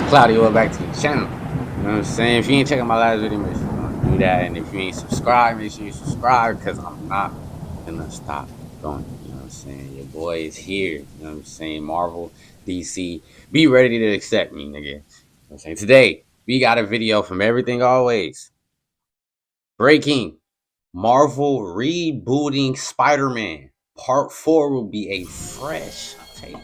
Claudio, welcome back to the channel. You know what I'm saying? If you ain't checking my last video, make sure you do that. And if you ain't subscribed, make sure you subscribe because I'm not gonna stop going. You know what I'm saying? Your boy is here. You know what I'm saying? Marvel, DC, be ready to accept me, nigga. You know what I'm saying? Today, we got a video from Everything Always. Breaking Marvel rebooting Spider-Man. Part 4 will be a fresh take.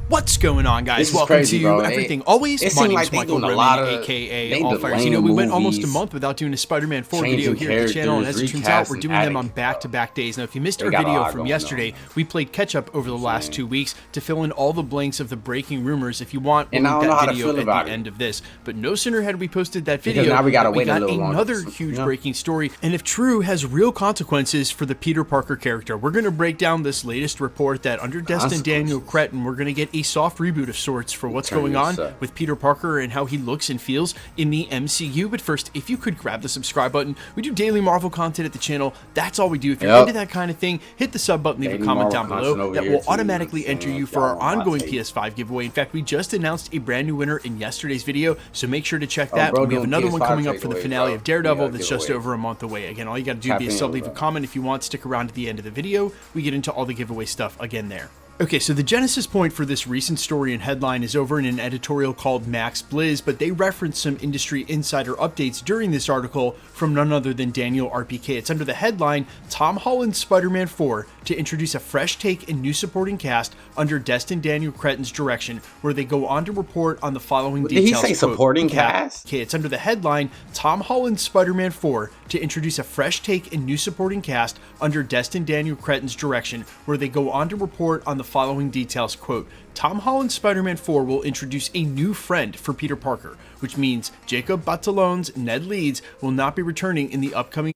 What's going on, guys? This is Welcome crazy, to bro. Everything Always. It My seemed name's like they Michael doing a lot Roman, of aka they All Fires. You know, delaying we went almost a movies, month without doing a Spider-Man 4 video changing here at the channel, and as it turns out, we're recasting, doing them on adding, back-to-back days. Now, if you missed They our got a video lot from going yesterday, on. we played catch-up over the last 2 weeks to fill in all the blanks of the breaking rumors. If you want, we'll And I link don't know that how to video feel at about the it. end of this. But no sooner had we posted that Because video now we gotta that we wait a got little longer another for huge some- breaking story. And if true, has real consequences for the Peter Parker character. We're going to break down this latest report that under Destin Daniel Cretton, we're going to get a soft reboot of sorts for what's going on with Peter Parker and how he looks and feels in the MCU. But first, if you could grab the subscribe button, we do daily Marvel content at the channel. That's all we do. If you're into that kind of thing, hit the sub button, leave a comment down below. That will automatically enter you for our ongoing PS5 giveaway. In fact, we just announced a brand new winner in yesterday's video, so make sure to check that. We have another one coming up for the finale of Daredevil that's just over a month away. Again, all you got to do is be a sub, leave a comment if you want. Stick around to the end of the video. We get into all the giveaway stuff again there. Okay, so the genesis point for this recent story and headline is over in an editorial called Max Blizz, but they reference some industry insider updates during this article from none other than Daniel RPK. It's under the headline, Tom Holland's Spider-Man 4 to introduce a fresh take and new supporting cast under Destin Daniel Cretton's direction, where they go on to report on the following details. Did he say supporting cast? Okay, it's under the headline, Tom Holland's Spider-Man 4 to introduce a fresh take and new supporting cast under Destin Daniel Cretton's direction, where they go on to report on the following details. Quote, Tom Holland's Spider-Man 4 will introduce a new friend for Peter Parker, which means Jacob Batalon's Ned Leeds will not be returning in the upcoming...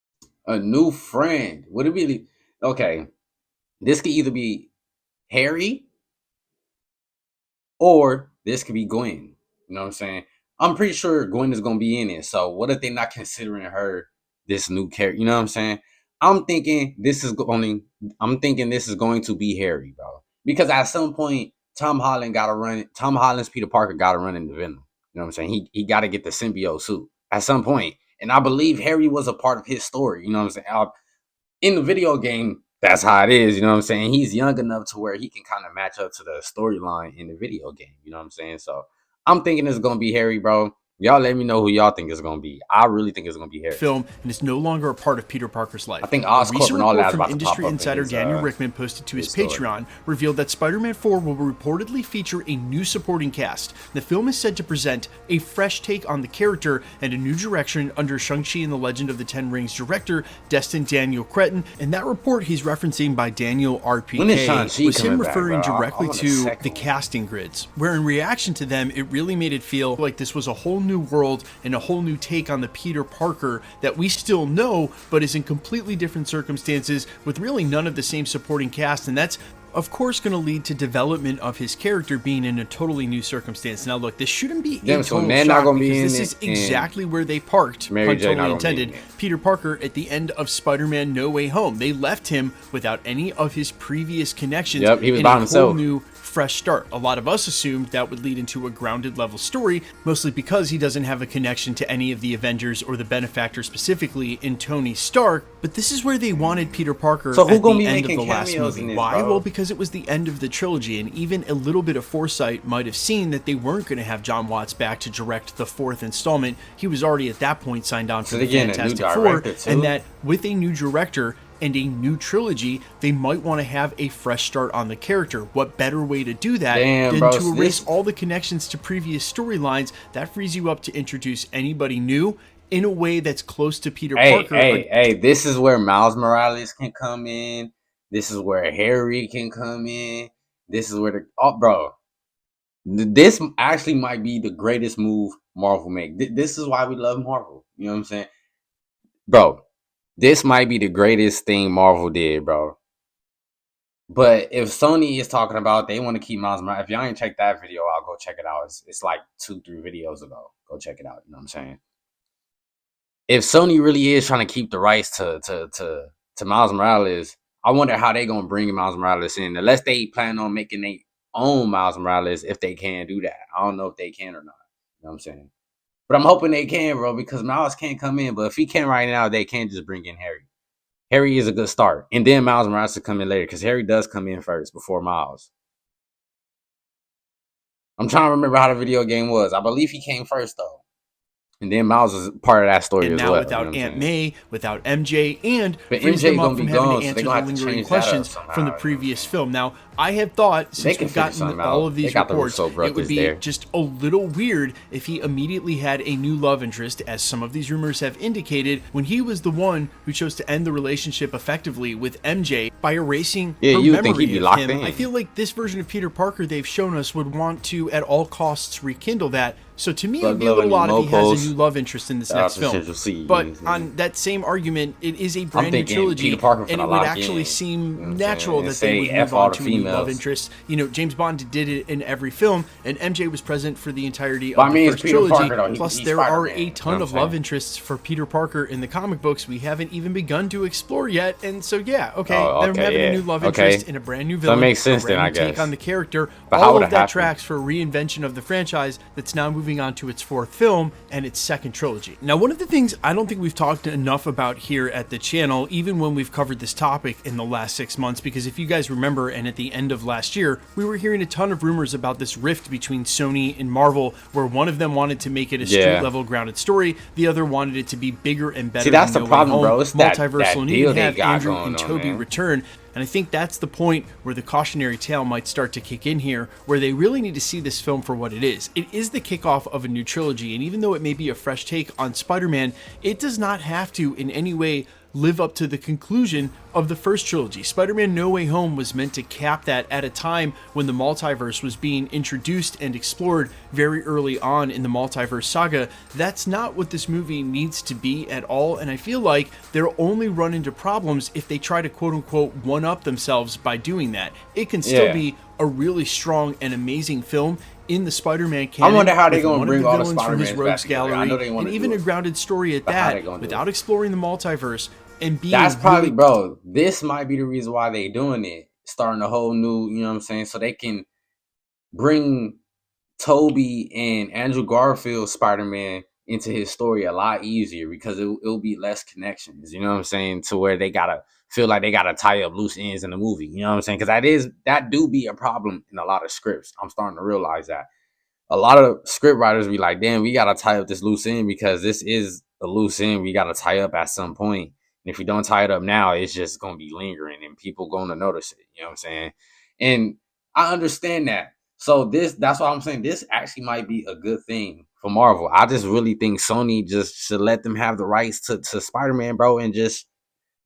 A new friend? Would it be... Okay, this could either be Harry or this could be Gwen. You know what I'm saying? I'm pretty sure Gwen is going to be in it. So what if they're not considering her this new character? You know what I'm saying? I'm thinking this is going to be Harry, bro. Because at some point, Tom Holland's Peter Parker got to run into Venom. You know what I'm saying? He got to get the symbiote suit at some point. And I believe Harry was a part of his story. You know what I'm saying? In the video game, that's how it is. You know what I'm saying? He's young enough to where he can kind of match up to the storyline in the video game. You know what I'm saying? So I'm thinking it's going to be Harry, bro. Y'all let me know who y'all think it's going to be. I really think it's going to be Harry. Film and is no longer a part of Peter Parker's life. I think Oscorp and all that's about to pop industry up insider in his, Daniel Rickman posted to his Patreon revealed that Spider-Man 4 will reportedly feature a new supporting cast. The film is said to present a fresh take on the character and a new direction under Shang-Chi and the Legend of the Ten Rings director Destin Daniel Cretton. And that report he's referencing by Daniel RPK was him referring directly to the casting grids, where in reaction to them, it really made it feel like this was a whole new world and a whole new take on the Peter Parker that we still know, but is in completely different circumstances with really none of the same supporting cast. And that's of course going to lead to development of his character being in a totally new circumstance. Now look, this shouldn't be a total shock because this is exactly where they parked, pun totally intended, Peter Parker at the end of Spider-Man No Way Home. They left him without any of his previous connections. He was by himself. Whole new fresh start. A lot of us assumed that would lead into a grounded level story, mostly because he doesn't have a connection to any of the Avengers or the benefactor specifically in Tony Stark, but this is where they wanted Peter Parker at the end of the last movie. Why? Well, because it was the end of the trilogy, and even a little bit of foresight might have seen that they weren't going to have John Watts back to direct the 4th installment. He was already at that point signed on for the Fantastic Four, and that with a new director and a new trilogy, they might want to have a fresh start on the character. What better way to do that than to erase all the connections to previous storylines? That frees you up to introduce anybody new in a way that's close to Peter Parker. Hey, this is where Miles Morales can come in. This is where Harry can come in. This is where this actually might be the greatest move Marvel make. This is why we love Marvel. You know what I'm saying? Bro, this might be the greatest thing Marvel did, bro. But if Sony is talking about they want to keep Miles Morales, if y'all ain't checked that video, I'll go check it out. It's like 2-3 videos ago. Go check it out. You know what I'm saying? If Sony really is trying to keep the rights to Miles Morales, I wonder how they gonna bring Miles Morales in. Unless they plan on making their own Miles Morales, if they can do that. I don't know if they can or not. You know what I'm saying? But I'm hoping they can, bro, because Miles can't come in. But if he can right now, they can just bring in Harry. Harry is a good start. And then Miles Morales to come in later because Harry does come in first before Miles. I'm trying to remember how the video game was. I believe he came first, though. And then Miles is part of that story And as now well. You know what without I'm Aunt saying? May, without MJ, and But frees MJ them up gonna from be having to gone, so they're answer gonna the have to lingering change that up questions somehow. from the previous film. Now, I have thought, since we've gotten all of these reports, it would be just a little weird if he immediately had a new love interest, as some of these rumors have indicated, when he was the one who chose to end the relationship effectively with MJ by erasing her memory of him. I feel like this version of Peter Parker they've shown us would want to, at all costs, rekindle that. So to me, it would be a little odd if he has a new love interest in this next film. But on that same argument, it is a brand new trilogy, and it would actually seem natural that they would move on to a new love interest. You know, James Bond did it in every film, and MJ was present for the entirety of the first trilogy. Plus, there are a ton of love interests for Peter Parker in the comic books we haven't even begun to explore yet. And so, yeah, they're having a new love interest in a brand new villain, so it makes sense, a brand new take on the character. All of that tracks for a reinvention of the franchise that's now moving on to its fourth film and its second trilogy. Now, one of the things I don't think we've talked enough about here at the channel, even when we've covered this topic in the last 6 months, because if you guys remember, and at the end of last year, we were hearing a ton of rumors about this rift between Sony and Marvel, where one of them wanted to make it a street-level grounded story, the other wanted it to be bigger and better. See, that's the problem, bro. It's multiversal, and even have Andrew and Toby return. And I think that's the point where the cautionary tale might start to kick in here, where they really need to see this film for what it is. It is the kickoff of a new trilogy, and even though it may be a fresh take on Spider-Man, it does not have to in any way live up to the conclusion of the first trilogy. Spider-Man No Way Home was meant to cap that at a time when the multiverse was being introduced and explored very early on in the multiverse saga. That's not what this movie needs to be at all, and I feel like they'll only run into problems if they try to quote-unquote one-up themselves by doing that. It can still be a really strong and amazing film in the Spider-Man canon. I wonder how they're going to bring all the Spider-Mans from his rogues back gallery, and even a grounded story at that, without exploring the multiverse and being. That's probably, bro. This might be the reason why they doing it, starting a whole new. You know what I'm saying? So they can bring Toby and Andrew Garfield's Spider-Man into his story a lot easier, because it'll be less connections. You know what I'm saying? To where they gotta feel like they gotta tie up loose ends in the movie. You know what I'm saying? Because that do be a problem in a lot of scripts. I'm starting to realize that a lot of script writers be like, damn, we gotta tie up this loose end, because this is a loose end we gotta tie up at some point. And if we don't tie it up now, it's just gonna be lingering and people gonna notice it. You know what I'm saying? And I understand that. So that's why I'm saying this actually might be a good thing for Marvel. I just really think Sony just should let them have the rights to Spider-Man, bro, and just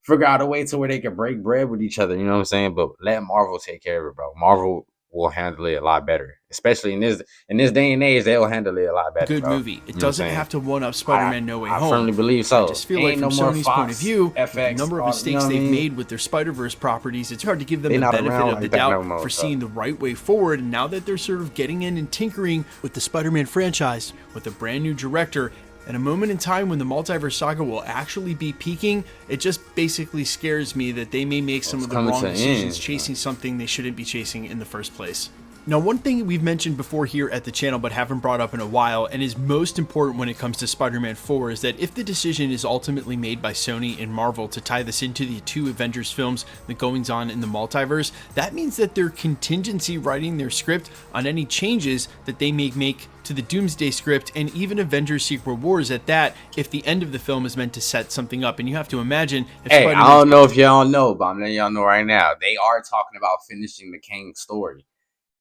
figure out a way to where they can break bread with each other. You know what I'm saying? But let Marvel take care of it, bro. Marvel will handle it a lot better, especially in this day and age. They'll handle it a lot better. Good movie. It doesn't have to one up Spider-Man No Way Home. I firmly believe so. I just feel like from Sony's point of view, the number of mistakes they've made with their Spider-Verse properties, it's hard to give them the benefit of the doubt for seeing the right way forward. And now that they're sort of getting in and tinkering with the Spider-Man franchise with a brand new director, and a moment in time when the multiverse saga will actually be peaking, it just basically scares me that they may make some of the wrong decisions chasing something they shouldn't be chasing in the first place. Now, one thing we've mentioned before here at the channel but haven't brought up in a while, and is most important when it comes to Spider-Man 4, is that if the decision is ultimately made by Sony and Marvel to tie this into the two Avengers films, the goings-on in the multiverse, that means that they're contingency writing their script on any changes that they may make to the Doomsday script, and even Avengers Secret Wars at that, if the end of the film is meant to set something up. And you have to imagine if I don't know if y'all know, but I'm letting y'all know right now, they are talking about finishing the Kang story.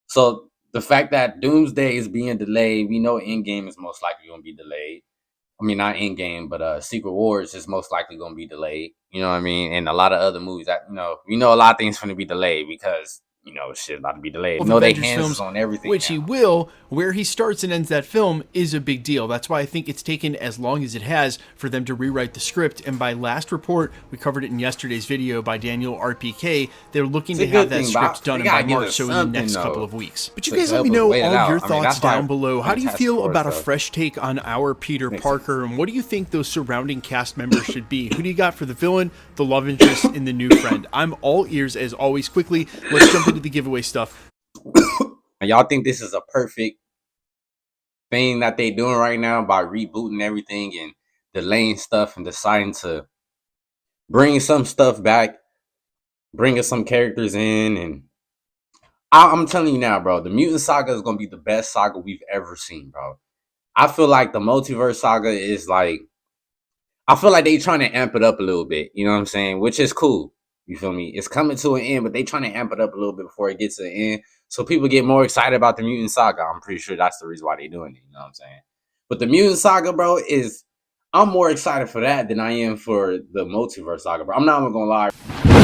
So the fact that Doomsday is being delayed, we know Endgame is most likely going to be delayed. I mean, not Endgame, but Secret Wars is most likely going to be delayed. You know what I mean? And a lot of other movies that, we know a lot of things going to be delayed because, shit about to be delayed. They hands films, on everything. Which now. He will. Where he starts and ends that film is a big deal. That's why I think it's taken as long as it has for them to rewrite the script. And by last report, we covered it in yesterday's video by Daniel RPK, they're looking to have that script done by March, so in the next couple of weeks. But you guys let me know all your thoughts down below. How do you feel about a fresh take on our Peter Parker? And what do you think those surrounding cast members should be? Who do you got for the villain, the love interest, and the new friend? I'm all ears as always. Quickly, let's jump into the giveaway stuff. Y'all think this is a perfect thing that they doing right now by rebooting everything and delaying stuff and deciding to bring some stuff back, bringing some characters in, and I'm telling you now, bro, the Mutant Saga is gonna be the best saga we've ever seen, bro. I feel like the Multiverse Saga is like, I feel like they trying to amp it up a little bit. You know what I'm saying? Which is cool. You feel me? It's coming to an end, but they trying to amp it up a little bit before it gets to the end, so people get more excited about the Mutant Saga. I'm pretty sure that's the reason why they doing it. You know what I'm saying? But the Mutant Saga, bro, is I'm more excited for that than I am for the Multiverse Saga, bro. I'm not even gonna lie.